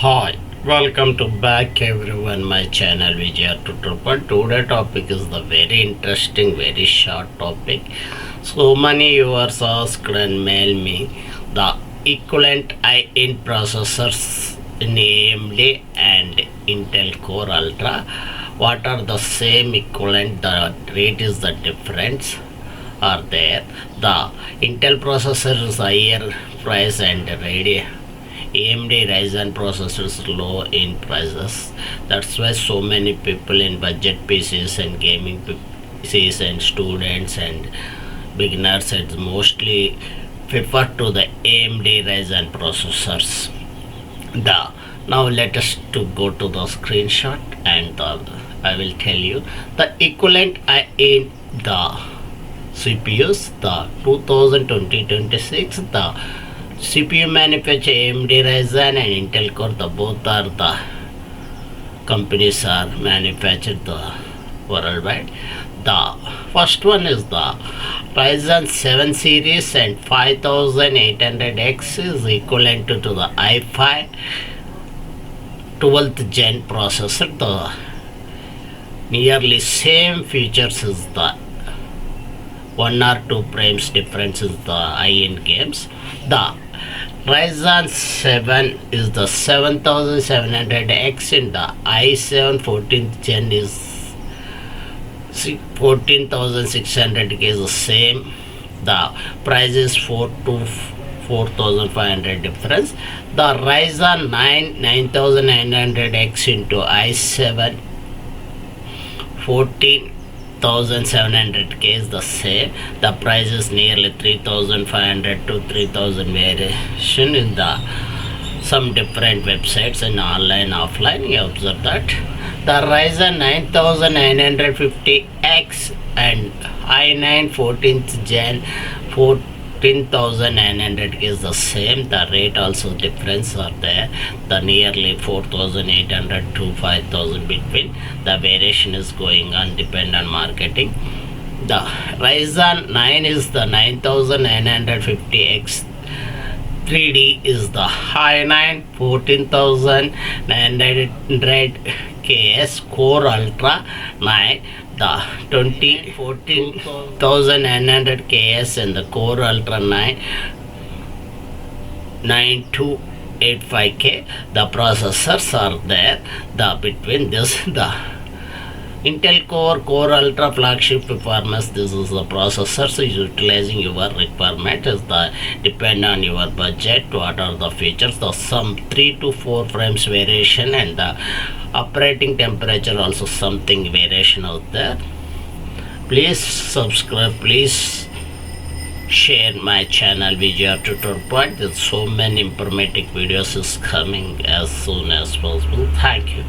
Hi, welcome to back everyone my channel Vijay Tutorial. Today topic is the very interesting, very short topic. So many viewers asked and mail me the equivalent in processors in AMD and Intel Core Ultra. What are the same equivalent? The rate is the difference are there. The Intel processor is higher price and AMD Ryzen processors low in prices. That's why so many people in budget PCs and gaming PCs and students and beginners and mostly prefer to the AMD Ryzen processors. Now let us to go to the screenshot and I will tell you the equivalent in the CPUs. The 2020-26 the CPU manufacturer AMD Ryzen and Intel Core, the both are the companies are manufactured the worldwide. The first one is the Ryzen 7 series and 5800X is equivalent to the i5 12th gen processor. The nearly same features is the 1 or 2 frames difference is the high-end games. The Ryzen 7 is the 7700X and the i7 14th gen is 14,600K is the same. The price is 4 to 4,500 difference. The Ryzen 9 9900X into i7 14,700K is the same. The price is nearly 3,500 to 3,000 variation in the some different websites and online offline. You observe that the Ryzen 9950X and i9 14th gen 14,900K is the same. The rate also difference are there. The nearly 4,800 to 5,000 between. The variation is going on depend on marketing. The Ryzen 9 is the 9950X 3D is the i9 14,900KS Core Ultra 9. The 14,900KS and the Core Ultra 9 9285K. The processors are there. The between this the Intel Core Ultra Flagship performance. This is the processors utilizing your requirement is the depend on your budget. What are the features? The some 3 to 4 frames variation and the operating temperature also something variation out there. Please subscribe, please share my channel Vijay Tutorial. There's so many informative videos is coming as soon as possible. Thank you.